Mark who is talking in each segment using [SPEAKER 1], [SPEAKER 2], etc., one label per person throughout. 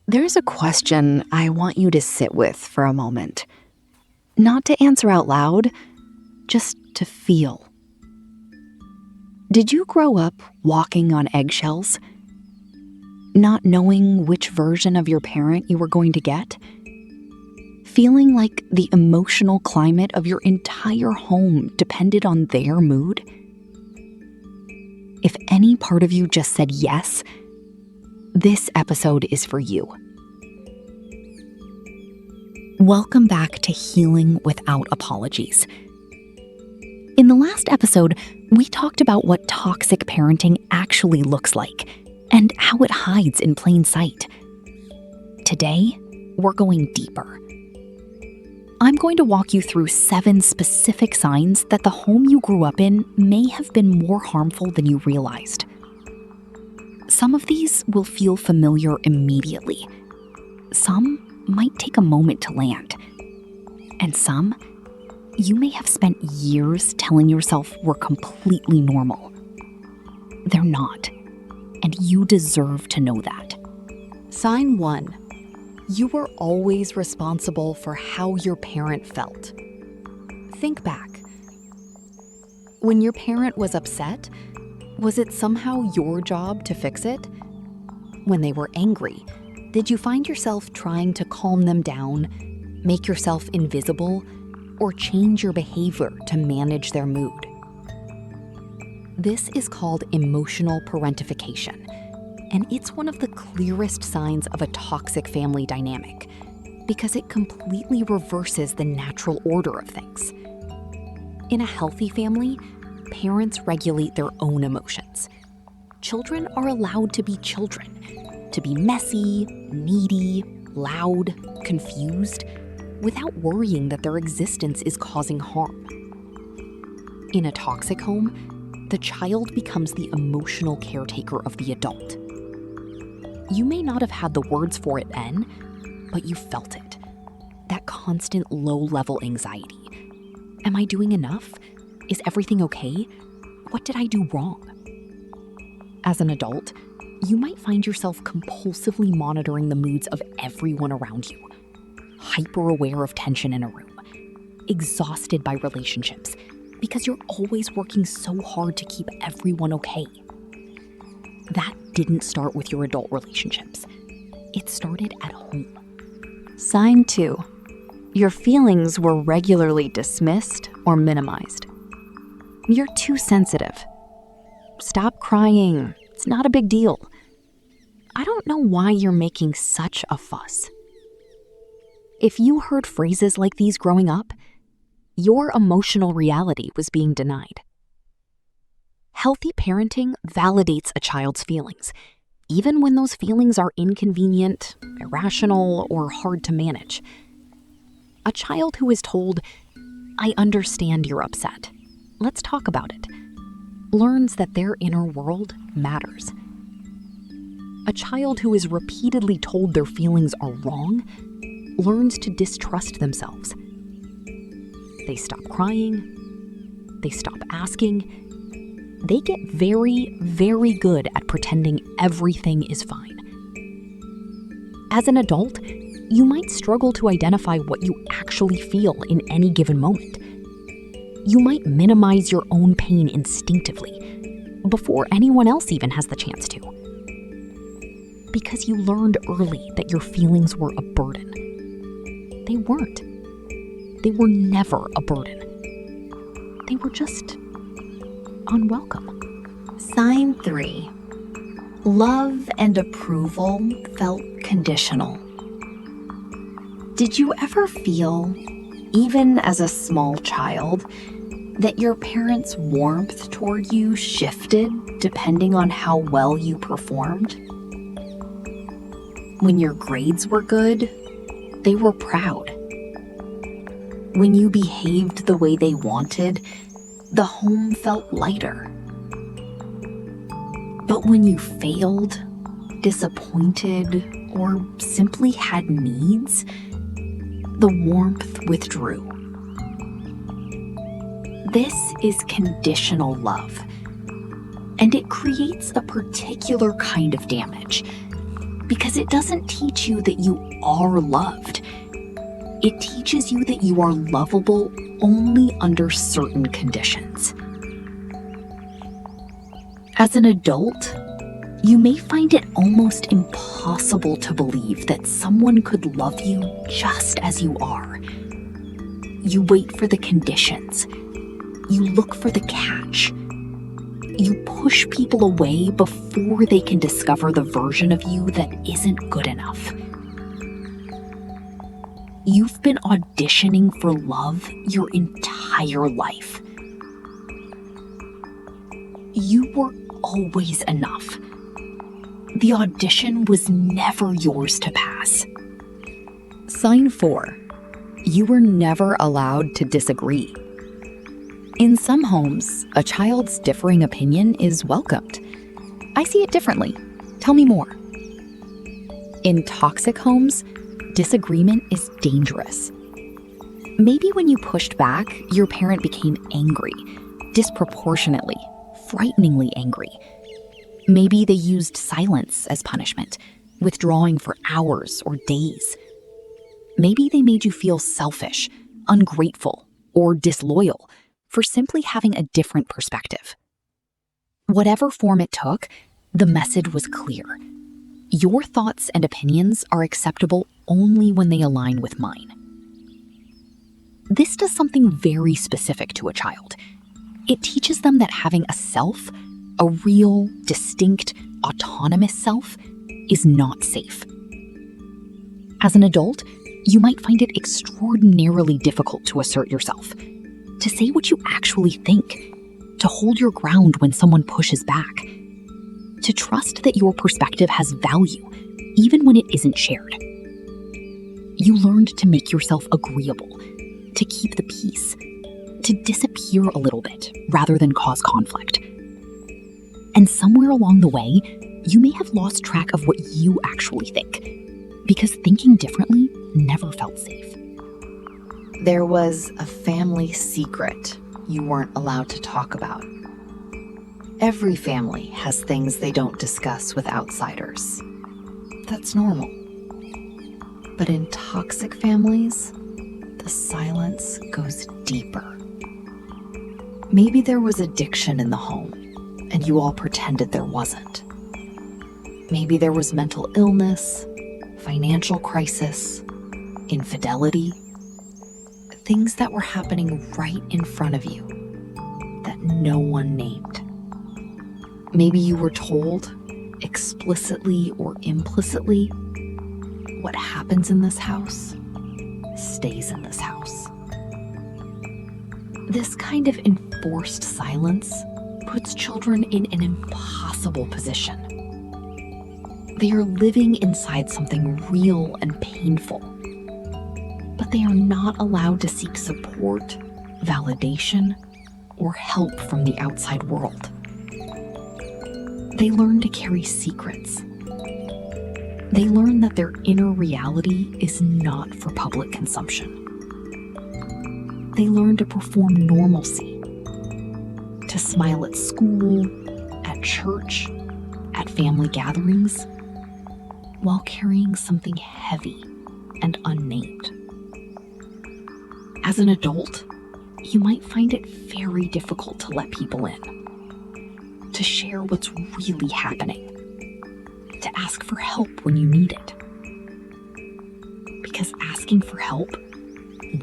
[SPEAKER 1] There's a question I want you to sit with for a moment. Not to answer out loud, just to feel. Did you grow up walking on eggshells? Not knowing which version of your parent you were going to get? Feeling like the emotional climate of your entire home depended on their mood? If any part of you just said yes, this episode is for you. Welcome back to Healing Without Apologies. In the last episode, we talked about what toxic parenting actually looks like and how it hides in plain sight. Today, we're going deeper. I'm going to walk you through 7 specific signs that the home you grew up in may have been more harmful than you realized. Some of these will feel familiar immediately. Some might take a moment to land. And some, you may have spent years telling yourself were completely normal. They're not, and you deserve to know that.
[SPEAKER 2] Sign 1. You were always responsible for how your parent felt. Think back. When your parent was upset, was it somehow your job to fix it? When they were angry, did you find yourself trying to calm them down, make yourself invisible, or change your behavior to manage their mood? This is called emotional parentification, and it's one of the clearest signs of a toxic family dynamic because it completely reverses the natural order of things. In a healthy family, parents regulate their own emotions. Children are allowed to be children, to be messy, needy, loud, confused, without worrying that their existence is causing harm. In a toxic home, the child becomes the emotional caretaker of the adult. You may not have had the words for it then, but you felt it. That constant low-level anxiety. Am I doing enough? Is everything okay? What did I do wrong? As an adult, you might find yourself compulsively monitoring the moods of everyone around you, hyper-aware of tension in a room, exhausted by relationships, because you're always working so hard to keep everyone okay. That didn't start with your adult relationships. It started at home.
[SPEAKER 1] Sign 2. Your feelings were regularly dismissed or minimized. You're too sensitive. Stop crying. It's not a big deal. I don't know why you're making such a fuss. If you heard phrases like these growing up, your emotional reality was being denied. Healthy parenting validates a child's feelings, even when those feelings are inconvenient, irrational, or hard to manage. A child who is told, "I understand you're upset. Let's talk about it," learns that their inner world matters. A child who is repeatedly told their feelings are wrong learns to distrust themselves. They stop crying. They stop asking. They get very, very good at pretending everything is fine. As an adult, you might struggle to identify what you actually feel in any given moment. You might minimize your own pain instinctively before anyone else even has the chance to. Because you learned early that your feelings were a burden. They weren't. They were never a burden. They were just unwelcome.
[SPEAKER 3] Sign 3. Love and approval felt conditional. Did you ever feel, even as a small child, that your parents' warmth toward you shifted depending on how well you performed? When your grades were good, they were proud. When you behaved the way they wanted, the home felt lighter. But when you failed, disappointed, or simply had needs, the warmth withdrew. This is conditional love, and it creates a particular kind of damage because it doesn't teach you that you are loved. It teaches you that you are lovable only under certain conditions. As an adult, you may find it almost impossible to believe that someone could love you just as you are. You wait for the conditions. You look for the catch. You push people away before they can discover the version of you that isn't good enough. You've been auditioning for love your entire life. You were always enough. The audition was never yours to pass.
[SPEAKER 2] Sign 4. You were never allowed to disagree. In some homes, a child's differing opinion is welcomed. I see it differently. Tell me more. In toxic homes, disagreement is dangerous. Maybe when you pushed back, your parent became angry, disproportionately, frighteningly angry. Maybe they used silence as punishment, withdrawing for hours or days. Maybe they made you feel selfish, ungrateful, or disloyal for simply having a different perspective. Whatever form it took, the message was clear. Your thoughts and opinions are acceptable only when they align with mine. This does something very specific to a child. It teaches them that having a self, a real, distinct, autonomous self, is not safe. As an adult, you might find it extraordinarily difficult to assert yourself, to say what you actually think, to hold your ground when someone pushes back, to trust that your perspective has value, even when it isn't shared. You learned to make yourself agreeable, to keep the peace, to disappear a little bit rather than cause conflict. And somewhere along the way, you may have lost track of what you actually think, because thinking differently never felt safe.
[SPEAKER 3] There was a family secret you weren't allowed to talk about. Every family has things they don't discuss with outsiders. That's normal. But in toxic families, the silence goes deeper. Maybe there was addiction in the home, and you all pretended there wasn't. Maybe there was mental illness, financial crisis, infidelity, things that were happening right in front of you that no one named. Maybe you were told, explicitly or implicitly, what happens in this house stays in this house. This kind of enforced silence puts children in an impossible position. They are living inside something real and painful, but they are not allowed to seek support, validation, or help from the outside world. They learn to carry secrets. They learn that their inner reality is not for public consumption. They learn to perform normalcy, to smile at school, at church, at family gatherings, while carrying something heavy and unnamed. As an adult, you might find it very difficult to let people in, to share what's really happening, to ask for help when you need it. Because asking for help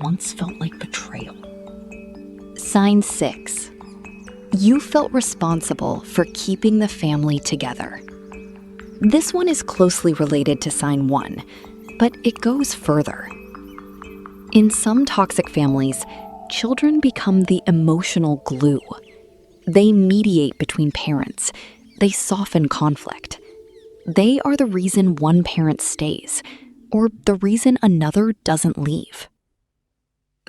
[SPEAKER 3] once felt like betrayal.
[SPEAKER 2] Sign 6. You felt responsible for keeping the family together. This one is closely related to sign 1, but it goes further. In some toxic families, children become the emotional glue. They mediate between parents. They soften conflict. They are the reason one parent stays, or the reason another doesn't leave.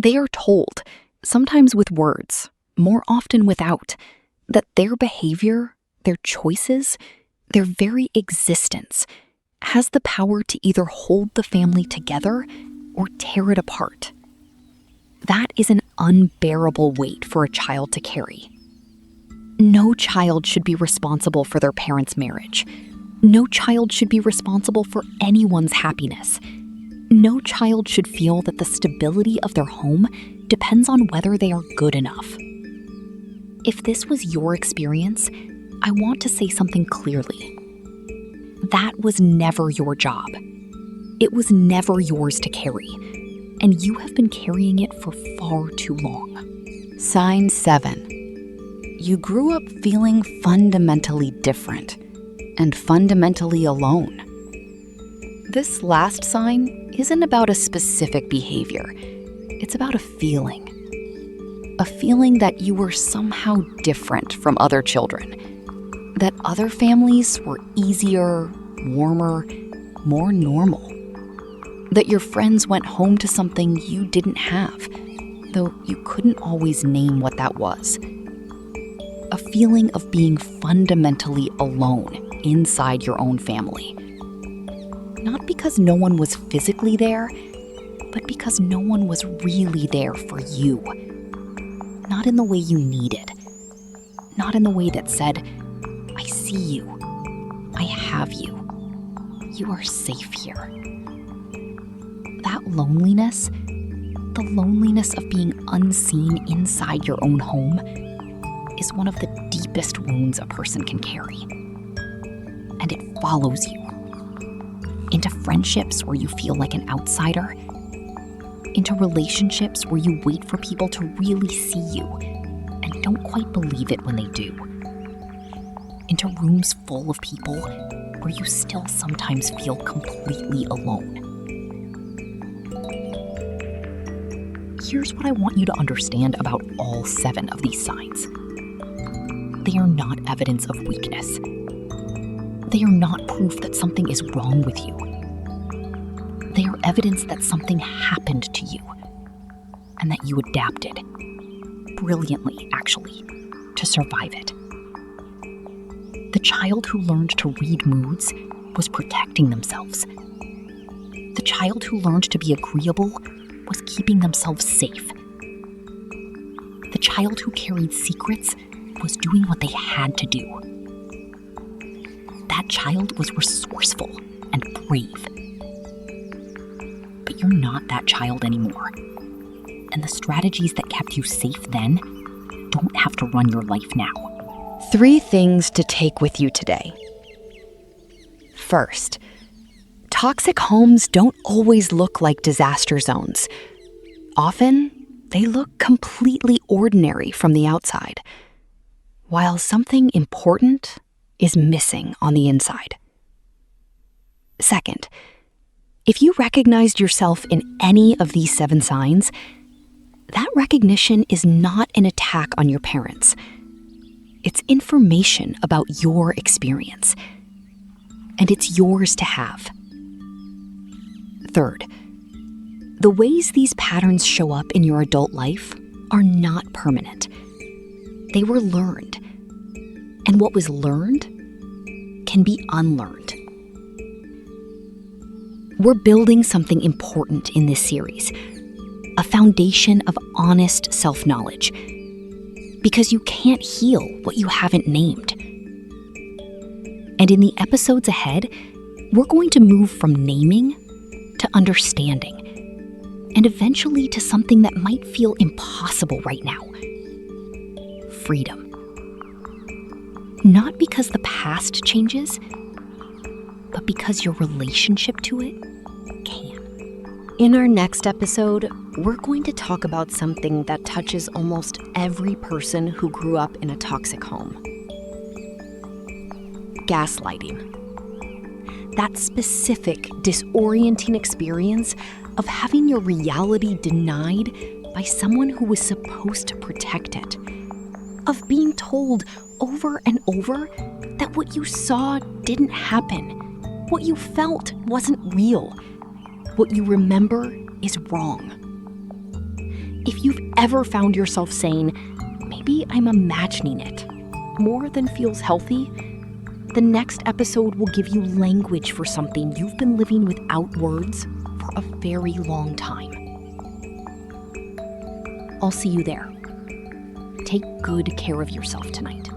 [SPEAKER 2] They are told, sometimes with words, more often without, that their behavior, their choices, their very existence has the power to either hold the family together or tear it apart. That is an unbearable weight for a child to carry. No child should be responsible for their parents' marriage, No child should be responsible for anyone's happiness. No child should feel that the stability of their home depends on whether they are good enough. If this was your experience, I want to say something clearly. That was never your job. It was never yours to carry, and you have been carrying it for far too long.
[SPEAKER 1] Sign 7. You grew up feeling fundamentally different and fundamentally alone. This last sign isn't about a specific behavior. It's about a feeling. A feeling that you were somehow different from other children. That other families were easier, warmer, more normal. That your friends went home to something you didn't have, though you couldn't always name what that was. A feeling of being fundamentally alone inside your own family. Not because no one was physically there, but because no one was really there for you. Not in the way you needed. Not in the way that said, I see you. I have you. You are safe here. That loneliness, the loneliness of being unseen inside your own home, is one of the deepest wounds a person can carry. And it follows you into friendships where you feel like an outsider, into relationships where you wait for people to really see you and don't quite believe it when they do, into rooms full of people where you still sometimes feel completely alone. Here's what I want you to understand about all 7 of these signs. They are not evidence of weakness. They are not proof that something is wrong with you. They are evidence that something happened to you and that you adapted, brilliantly actually, to survive it. The child who learned to read moods was protecting themselves. The child who learned to be agreeable was keeping themselves safe. The child who carried secrets was doing what they had to do. That child was resourceful and brave. But you're not that child anymore. And the strategies that kept you safe then don't have to run your life now. 3 things to take with you today. First, toxic homes don't always look like disaster zones. Often, they look completely ordinary from the outside, while something important is missing on the inside. Second, if you recognized yourself in any of these 7 signs, that recognition is not an attack on your parents. It's information about your experience, and it's yours to have. Third, the ways these patterns show up in your adult life are not permanent. They were learned, and what was learned can be unlearned. We're building something important in this series, a foundation of honest self-knowledge, because you can't heal what you haven't named. And in the episodes ahead, we're going to move from naming to understanding, and eventually to something that might feel impossible right now: freedom. Not because the past changes, but because your relationship to it can. In our next episode, we're going to talk about something that touches almost every person who grew up in a toxic home: gaslighting. That specific, disorienting experience of having your reality denied by someone who was supposed to protect it. Of being told over and over that what you saw didn't happen, what you felt wasn't real, what you remember is wrong. If you've ever found yourself saying, maybe I'm imagining it, more than feels healthy, the next episode will give you language for something you've been living without words for a very long time. I'll see you there. Take good care of yourself tonight.